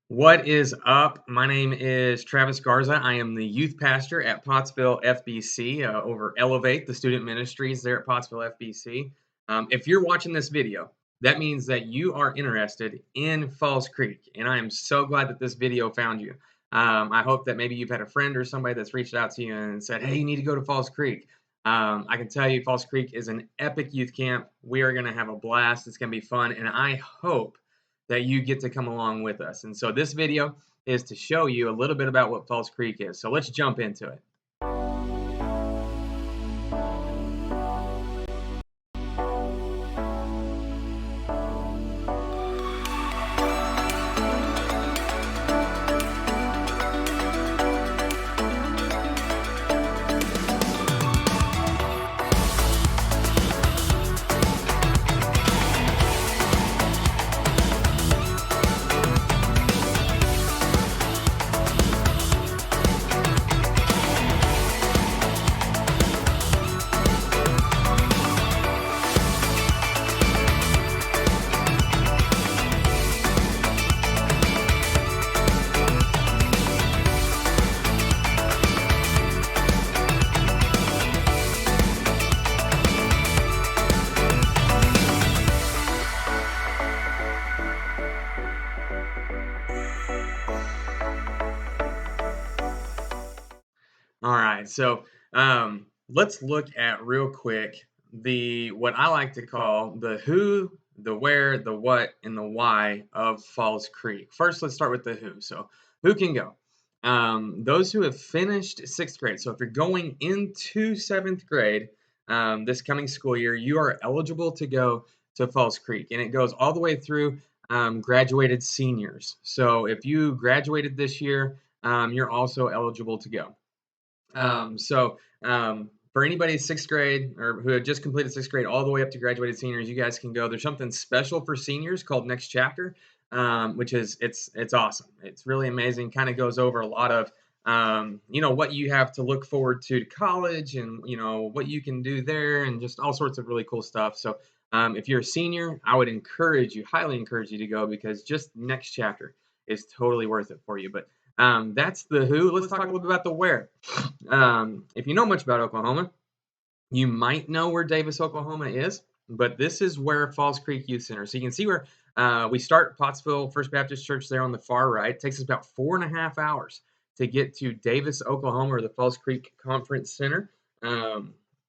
What is up? My name is Travis Garza. I am the youth pastor at Pottsville FBC over Elevate, the student ministries there at Pottsville FBC. If you're watching this video, that means that you are interested in Falls Creek, and I am so glad that this video found you. I hope that maybe you've had a friend or somebody that's reached out to you and said, hey, you need to go to Falls Creek. I can tell you Falls Creek is an epic youth camp. We are going to have a blast. It's going to be fun, and I hope that you get to come along with us. And so this video is to show you a little bit about what Falls Creek is. So let's jump into it. All right, so let's look at real quick what I like to call the who, the where, the what, and the why of Falls Creek. First, let's start with the who. So, who can go? Those who have finished sixth grade. So, if you're going into seventh grade this coming school year, you are eligible to go to Falls Creek, and it goes all the way through graduated seniors. So, if you graduated this year, you're also eligible to go. For anybody sixth grade or who had just completed sixth grade all the way up to graduated seniors, you guys can go. There's something special for seniors called Next Chapter, which is it's awesome. It's really amazing. Kind of goes over a lot of what you have to look forward to college and what you can do there and just all sorts of really cool stuff. So if you're a senior, I would highly encourage you to go because just Next Chapter is totally worth it for you. But that's the who. Let's talk a little bit about the where. If you know much about Oklahoma, you might know where Davis, Oklahoma is, but this is where Falls Creek Youth Center. So you can see where we start Pottsville First Baptist Church there on the far right. It takes us about 4.5 hours to get to Davis, Oklahoma, or the Falls Creek Conference Center.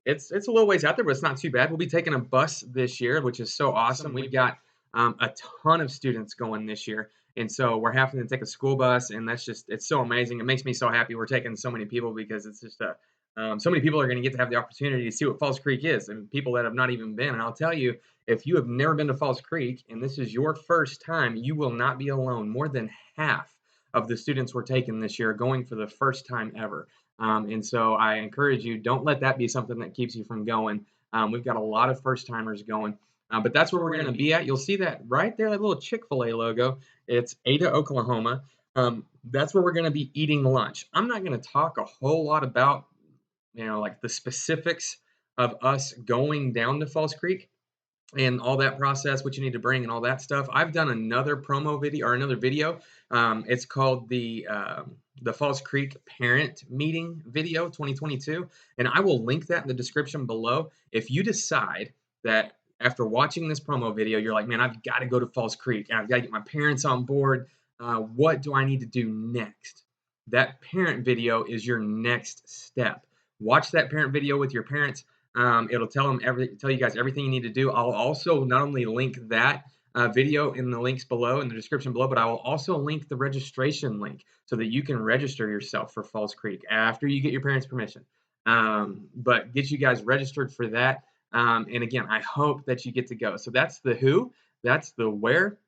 It's a little ways out there, but it's not too bad. We'll be taking a bus this year, which is so awesome. We've got a ton of students going this year. And so we're having to take a school bus, and it's so amazing. It makes me so happy we're taking so many people because it's just so many people are going to get to have the opportunity to see what Falls Creek is, and people that have not even been. And I'll tell you, if you have never been to Falls Creek and this is your first time, you will not be alone. More than half of the students we're taking this year are going for the first time ever. And so I encourage you, don't let that be something that keeps you from going. We've got a lot of first timers going. But that's where we're going to be at. You'll see that right there, that little Chick-fil-A logo. It's Ada, Oklahoma. That's where we're going to be eating lunch. I'm not going to talk a whole lot about, like the specifics of us going down to Falls Creek and all that process, what you need to bring and all that stuff. I've done another promo video or another video. It's called the Falls Creek Parent Meeting Video 2022. And I will link that in the description below. If you decide that after watching this promo video, you're like, man, I've got to go to Falls Creek and I've got to get my parents on board. What do I need to do next? That parent video is your next step. Watch that parent video with your parents. It'll tell you guys everything you need to do. I'll also not only link that video in the links below in the description below, but I will also link the registration link so that you can register yourself for Falls Creek after you get your parents' permission. But get you guys registered for that. And again, I hope that you get to go. So that's the who, that's the where.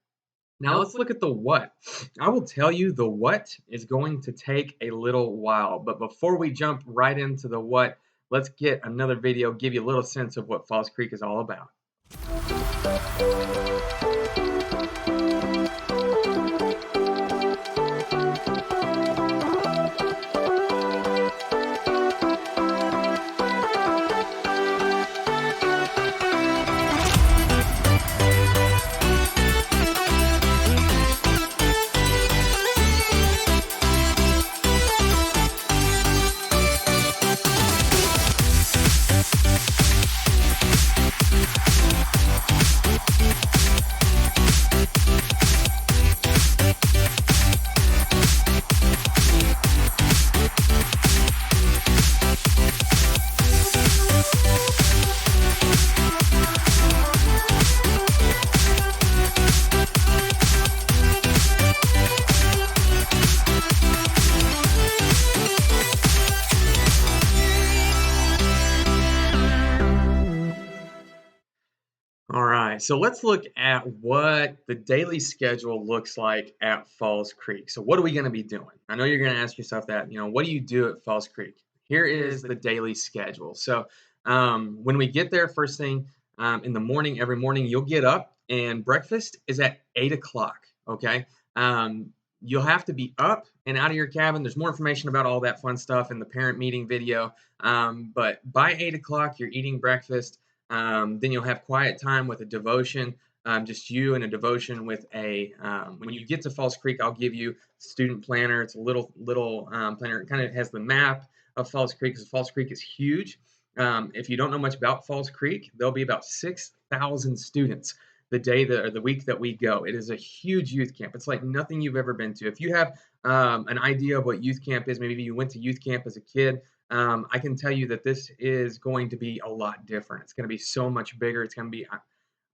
Now let's look at the what. I will tell you the what is going to take a little while. But before we jump right into the what, let's get another video, give you a little sense of what Falls Creek is all about. so let's look at what the daily schedule looks like at Falls Creek. So what are we going to be doing? I know you're going to ask yourself that, what do you do at Falls Creek? Here is the daily schedule. So when we get there first thing in the morning, every morning you'll get up and breakfast is at 8 o'clock. Okay. Um, you'll have to be up and out of your cabin. There's more information about all that fun stuff in the parent meeting video. But by 8 o'clock, you're eating breakfast. Then you'll have quiet time with a devotion, just you and a devotion with a. When you get to Falls Creek, I'll give you student planner. It's a little planner. It kind of has the map of Falls Creek because Falls Creek is huge. If you don't know much about Falls Creek, there'll be about 6,000 students the week that we go. It is a huge youth camp. It's like nothing you've ever been to. If you have an idea of what youth camp is, maybe you went to youth camp as a kid. I can tell you that this is going to be a lot different. It's going to be so much bigger. It's going to be.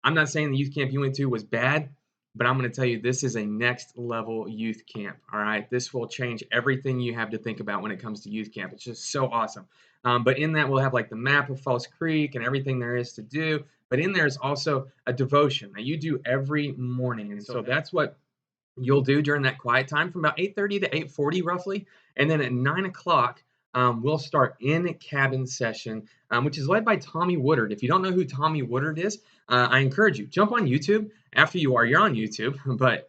I'm not saying the youth camp you went to was bad, but I'm going to tell you this is a next level youth camp. All right, this will change everything you have to think about when it comes to youth camp. It's just so awesome. But in that, we'll have like the map of Falls Creek and everything there is to do. But in there is also a devotion that you do every morning, and so that's what you'll do during that quiet time from about 8:30 to 8:40 roughly, and then at 9 o'clock. We'll start in cabin session, which is led by Tommy Woodard. If you don't know who Tommy Woodard is, I encourage you jump on YouTube after you're on YouTube, but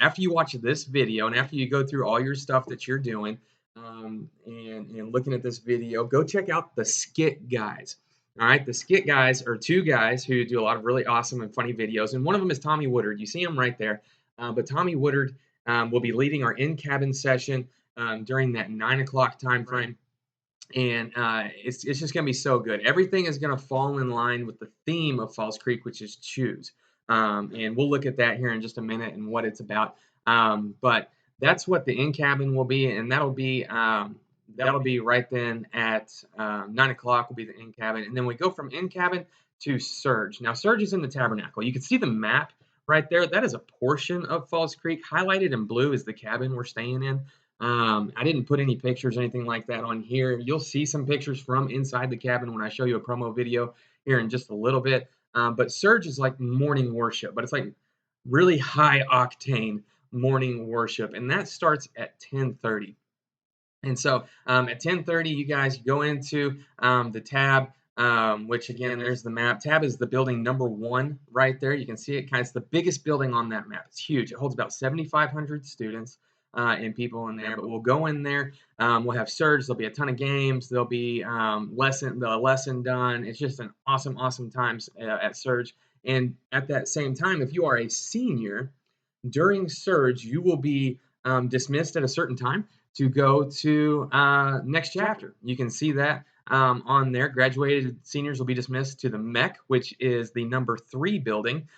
after you watch this video and after you go through all your stuff that you're doing and looking at this video, go check out the Skit Guys. All right, the Skit Guys are two guys who do a lot of really awesome and funny videos, and one of them is Tommy Woodard. You see him right there, but Tommy Woodard will be leading our in-cabin session during that 9 o'clock time frame. And it's just going to be so good. Everything is going to fall in line with the theme of Falls Creek, which is choose. And we'll look at that here in just a minute and what it's about. But that's what the in cabin will be, and that'll be right then at 9 o'clock will be the in cabin, and then we go from in cabin to Surge. Now Surge is in the tabernacle. You can see the map right there. That is a portion of Falls Creek. Highlighted in blue is the cabin we're staying in. I didn't put any pictures or anything like that on here. You'll see some pictures from inside the cabin when I show you a promo video here in just a little bit. But Surge is like morning worship, but it's like really high octane morning worship, and that starts at 10:30. And so at 10:30, you guys go into the tab, which again, there's the map. Tab is the building number 1 right there. You can see it. It's the biggest building on that map. It's huge. It holds about 7,500 students and people in there. But we'll go in there. We'll have Surge. There'll be a ton of games. There'll be the lesson done. It's just an awesome times at Surge. And at that same time, if you are a senior during Surge, you will be dismissed at a certain time to go to next chapter. You can see that on there. Graduated seniors will be dismissed to the MEC, which is the number 3 building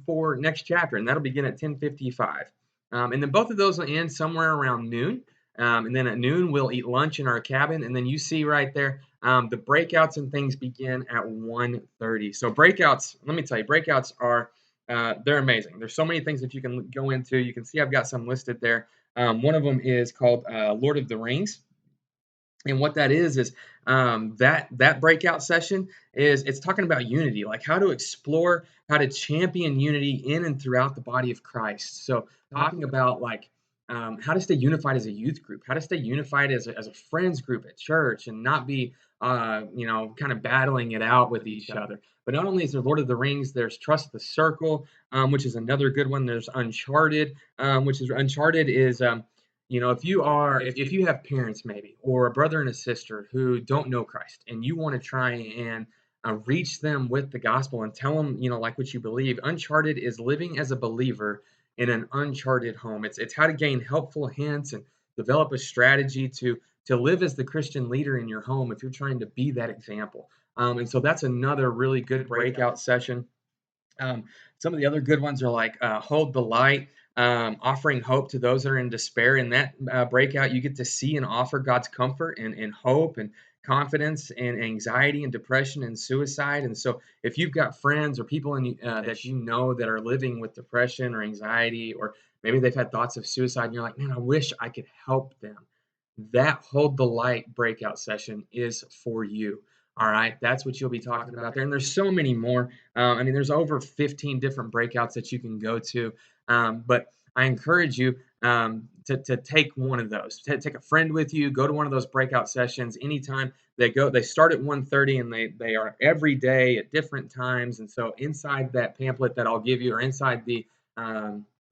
for next chapter, and that'll begin at 10:55. And then both of those will end somewhere around noon. And then at noon, we'll eat lunch in our cabin. And then you see right there, the breakouts and things begin at 1:30. So breakouts, let me tell you, breakouts are they're amazing. There's so many things that you can go into. You can see I've got some listed there. One of them is called Lord of the Rings. And what that is that breakout session is it's talking about unity, like how to explore, how to champion unity in and throughout the body of Christ. So talking about like how to stay unified as a youth group, how to stay unified as a friends group at church, and not be kind of battling it out with each other. But not only is there Lord of the Rings, there's Trust the Circle, which is another good one. There's Uncharted, Uncharted is if you have parents maybe or a brother and a sister who don't know Christ and you want to try and reach them with the gospel and tell them like what you believe, Uncharted is living as a believer in an uncharted home. It's how to gain helpful hints and develop a strategy to live as the Christian leader in your home if you're trying to be that example. And so that's another really good breakout session. Some of the other good ones are like Hold the Light, offering hope to those that are in despair. In that breakout, you get to see and offer God's comfort and hope and confidence and anxiety and depression and suicide. And so if you've got friends or people that you know that are living with depression or anxiety, or maybe they've had thoughts of suicide, and you're like, man, I wish I could help them, that Hold the Light breakout session is for you. All right, that's what you'll be talking about there, and there's so many more. I mean, there's over 15 different breakouts that you can go to, but I encourage you to take one of those. Take a friend with you. Go to one of those breakout sessions anytime they go. They start at 1:30 and they are every day at different times. And so inside that pamphlet that I'll give you, or inside the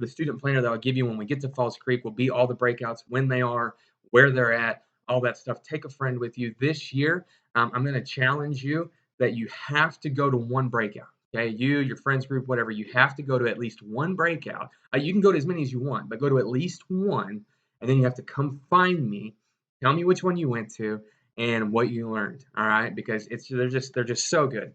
student planner that I'll give you when we get to Falls Creek, will be all the breakouts, when they are, where they're at, all that stuff. Take a friend with you this year. I'm going to challenge you that you have to go to one breakout. Okay, you, your friends group, whatever, you have to go to at least one breakout. You can go to as many as you want, but go to at least one, and then you have to come find me. Tell me which one you went to and what you learned. All right, because they're just so good.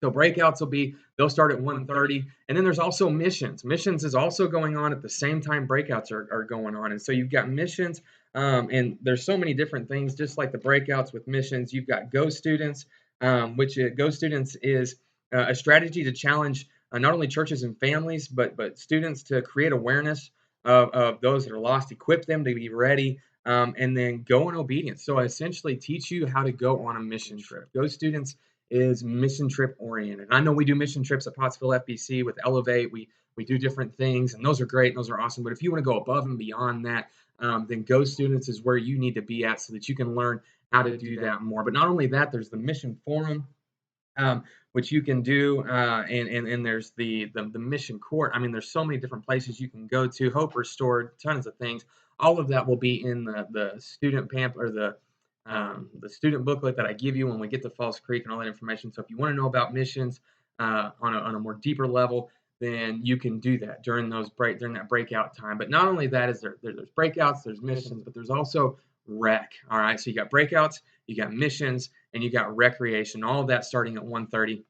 So breakouts will be they'll start at 1:30, and then there's also missions. Missions is also going on at the same time breakouts are going on, and so you've got missions, and there's so many different things. Just like the breakouts with missions, you've got Go Students, which Go Students is a strategy to challenge not only churches and families, but students to create awareness of those that are lost, equip them to be ready, and then go in obedience. So I essentially teach you how to go on a mission trip. Go Students is mission trip oriented. I know we do mission trips at Pottsville FBC with Elevate. We do different things, and those are great and those are awesome. But if you want to go above and beyond that, then Go Students is where you need to be at so that you can learn how to do that more. But not only that, there's the Mission Forum, which you can do, and there's the Mission Court. I mean, there's so many different places you can go to. Hope Restored, tons of things. All of that will be in the student pamphlet, or the student booklet that I give you when we get to Falls Creek, and all that information. So if you want to know about missions on a more deeper level, then you can do that during that breakout time. But not only that, is there's breakouts, there's missions, but there's also rec. All right, so you got breakouts, you got missions, and you got recreation. All of that starting at 1:30.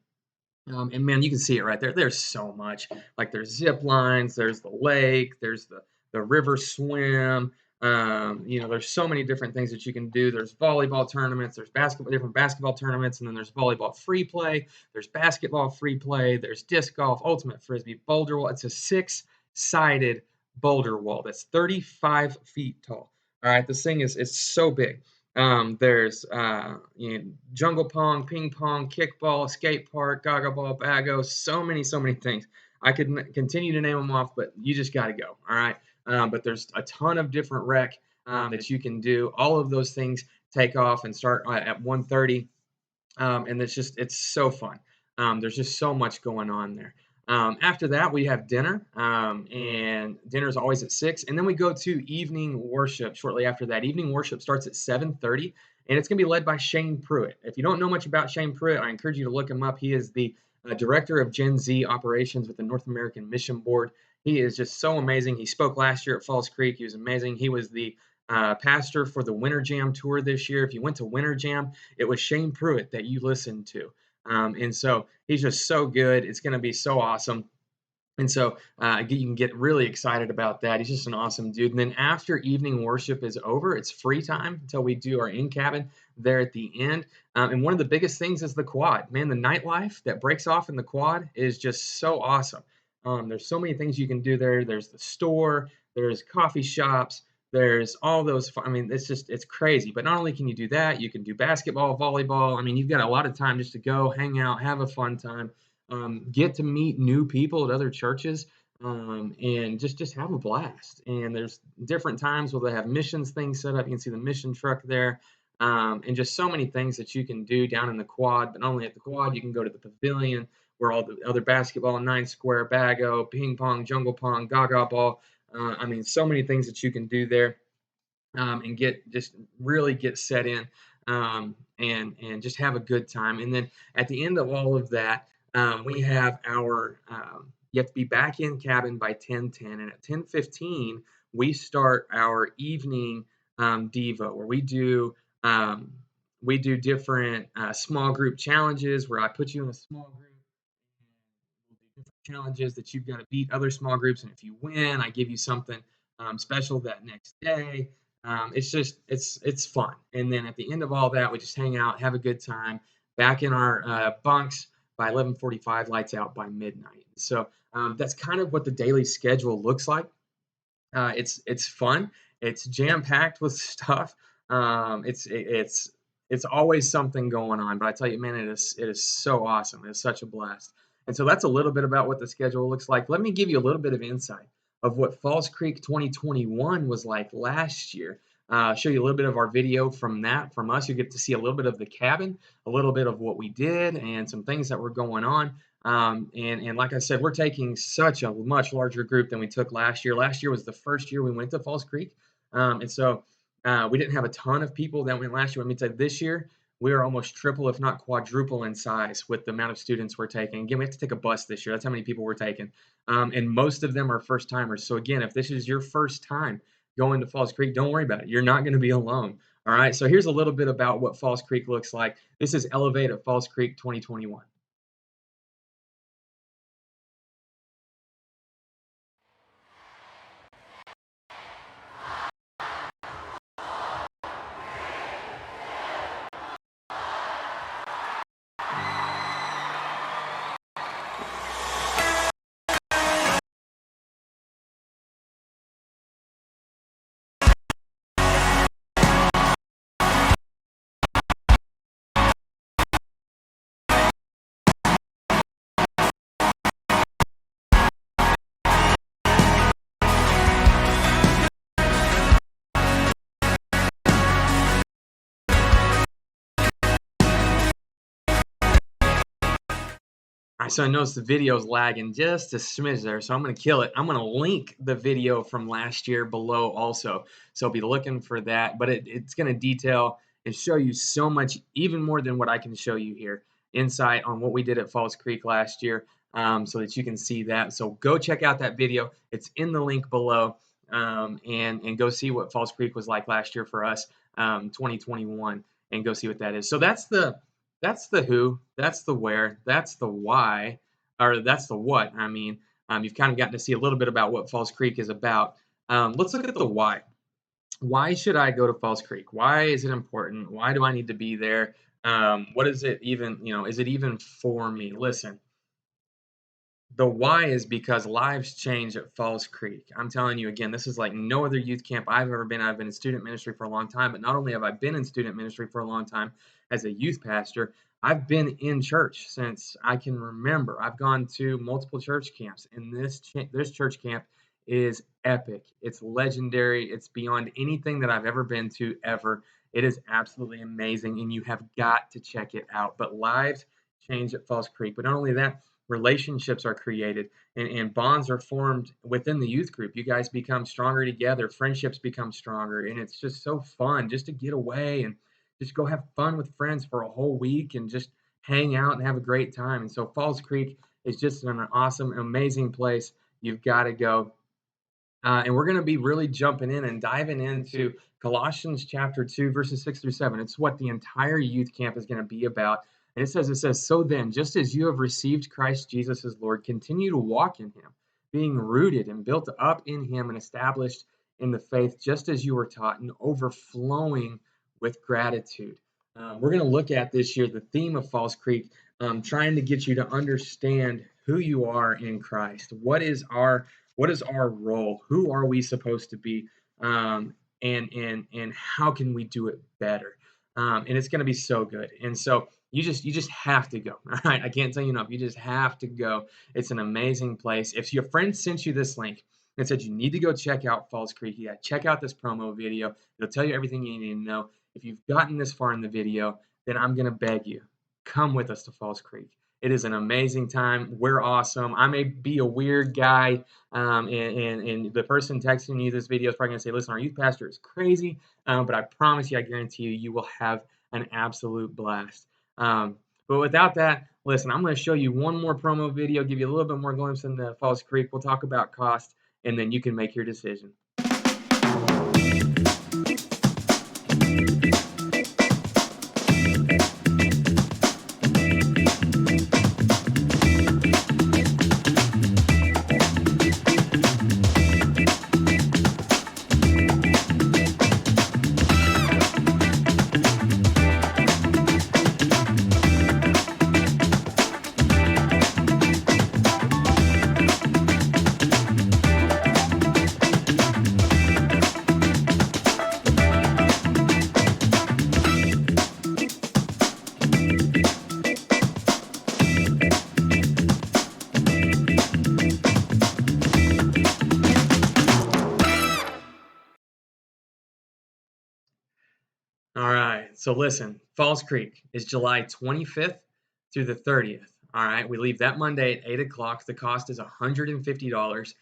And man, you can see it right there. There's so much. Like there's zip lines, there's the lake, there's the river swim. There's so many different things that you can do. There's volleyball tournaments, there's different basketball tournaments, and then there's volleyball free play, there's basketball free play, there's disc golf, ultimate frisbee, boulder wall. It's a six-sided boulder wall that's 35 feet tall. All right, this thing is it's so big. There's jungle pong, ping pong, kickball, skate park, gaga ball, bago, so many things. I could continue to name them off, but you just got to go. All right. But there's a ton of different rec that you can do. All of those things take off and start at 1:30, and it's so fun. There's just so much going on there. After that, we have dinner, and dinner is always at 6, and then we go to evening worship shortly after that. Evening worship starts at 7:30, and it's going to be led by Shane Pruitt. If you don't know much about Shane Pruitt, I encourage you to look him up. He is the director of Gen Z operations with the North American Mission Board. He is just so amazing. He spoke last year at Falls Creek. He was amazing. He was the pastor for the Winter Jam tour this year. If you went to Winter Jam, it was Shane Pruitt that you listened to. And so he's just so good. It's going to be so awesome. And so you can get really excited about that. He's just an awesome dude. And then after evening worship is over, it's free time until we do our in cabin there at the end. And one of the biggest things is the quad. Man, the nightlife that breaks off in the quad is just so awesome. There's so many things you can do there. There's the store, there's coffee shops, there's all those. I mean, it's crazy. But not only can you do that, you can do basketball, volleyball. I mean, you've got a lot of time just to go hang out, have a fun time, get to meet new people at other churches, and just have a blast. And there's different times where they have missions things set up. You can see the mission truck there, and just so many things that you can do down in the quad. But not only at the quad, you can go to the pavilion where all the other basketball, nine square, bago, ping pong, jungle pong, gaga ball. I mean, so many things that you can do there, and really get set in, and just have a good time. And then at the end of all of that, we have our you have to be back in cabin by 10:10, and at 10:15 we start our evening devo, where we do different small group challenges where I put you in a small group. We'll do different challenges that you've got to beat other small groups, and if you win, I give you something special that next day. It's fun, and then at the end of all that, we just hang out, have a good time, back in our bunks by 11:45, lights out by midnight. So that's kind of what the daily schedule looks like. It's fun. It's jam packed with stuff. It's It's always something going on, but I tell you, man, it is so awesome. It's such a blast. And so that's a little bit about what the schedule looks like. Let me give you a little bit of insight of what Falls Creek 2021 was like last year. Show you a little bit of our video from that from us. You get to see a little bit of the cabin, a little bit of what we did, and some things that were going on. And like I said, we're taking such a much larger group than we took last year. Last year was the first year we went to Falls Creek, and so we didn't have a ton of people that went last year. Let me tell you, this year we are almost triple, if not quadruple, in size with the amount of students we're taking. Again, we have to take a bus this year. That's how many people we're taking, and most of them are first timers. So again, if this is your first time going to Falls Creek, don't worry about it. You're not going to be alone. All right. So here's a little bit about what Falls Creek looks like. This is Elevate at Falls Creek 2021. All right, so I noticed the video's lagging just a smidge there, so I'm going to kill it. I'm going to link the video from last year below also, so be looking for that. But it's going to detail and show you so much, even more than what I can show you here, insight on what we did at Falls Creek last year, so that you can see that. So go check out that video. It's in the link below, and go see what Falls Creek was like last year for us, 2021, and go see what that is. So that's the who, that's the where, that's the why, or that's the what. I mean, you've kind of gotten to see a little bit about what Falls Creek is about. Let's look at the why. Why should I go to Falls Creek? Why is it important? Why do I need to be there? What is it even, is it even for me? Listen, the why is because lives change at Falls Creek. I'm telling you again, this is like no other youth camp I've ever been. I've been in student ministry for a long time, but not only have I been in student ministry for a long time as a youth pastor, I've been in church since I can remember. I've gone to multiple church camps, and this church camp is epic. It's legendary. It's beyond anything that I've ever been to ever. It is absolutely amazing, and you have got to check it out. But lives change at Falls Creek. But not only that, relationships are created, and bonds are formed within the youth group. You guys become stronger together, friendships become stronger, and it's just so fun just to get away and just go have fun with friends for a whole week and just hang out and have a great time. And so Falls Creek is just an awesome, amazing place. You've got to go. And we're going to be really jumping in and diving into Colossians chapter 2, verses 6 through 7. It's what the entire youth camp is going to be about. And it says, so then, just as you have received Christ Jesus as Lord, continue to walk in him, being rooted and built up in him and established in the faith, just as you were taught, and overflowing with gratitude. We're going to look at this year the theme of Falls Creek, trying to get you to understand who you are in Christ. What is our role? Who are we supposed to be? And how can we do it better? And it's going to be so good. And so you just have to go. All right, I can't tell you enough. You just have to go. It's an amazing place. If your friend sent you this link and said you need to go check out Falls Creek, you got to check out this promo video. It'll tell you everything you need to know. If you've gotten this far in the video, then I'm going to beg you, come with us to Falls Creek. It is an amazing time. We're awesome. I may be a weird guy, and the person texting you this video is probably going to say, listen, our youth pastor is crazy, but I promise you, I guarantee you, you will have an absolute blast. But without that, listen, I'm going to show you one more promo video, give you a little bit more glimpse into Falls Creek. We'll talk about cost, and then you can make your decision. All right. So listen, Falls Creek is July 25th through the 30th. All right. We leave that Monday at 8 o'clock. The cost is $150.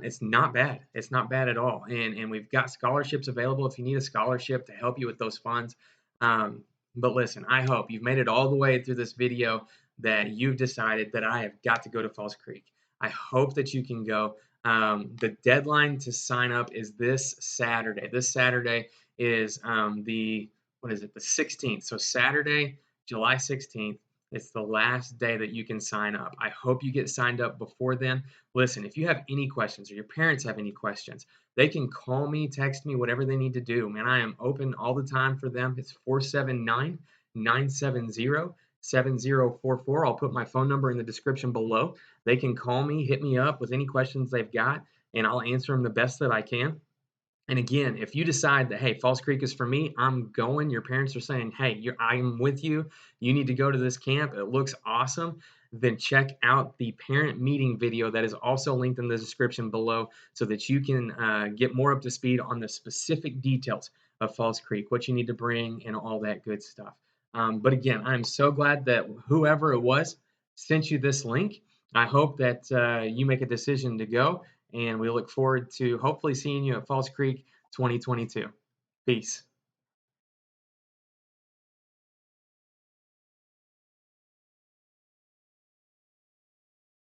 It's not bad. It's not bad at all. And we've got scholarships available if you need a scholarship to help you with those funds. Um, but listen, I hope you've made it all the way through this video that you've decided that I have got to go to Falls Creek. I hope that you can go. The deadline to sign up is this Saturday. This Saturday is the what is it, the 16th. So Saturday, July 16th. It's the last day that you can sign up. I hope you get signed up before then. Listen, if you have any questions or your parents have any questions, they can call me, text me, whatever they need to do. Man, I am open all the time for them. It's 479-970-7044. I'll put my phone number in the description below. They can call me, hit me up with any questions they've got, and I'll answer them the best that I can. And again, if you decide that, hey, Falls Creek is for me, I'm going. Your parents are saying, hey, I'm with you. You need to go to this camp. It looks awesome. Then check out the parent meeting video that is also linked in the description below so that you can get more up to speed on the specific details of Falls Creek, what you need to bring, and all that good stuff. But again, I'm so glad that whoever it was sent you this link. I hope that you make a decision to go, and we look forward to hopefully seeing you at Falls Creek 2022. Peace.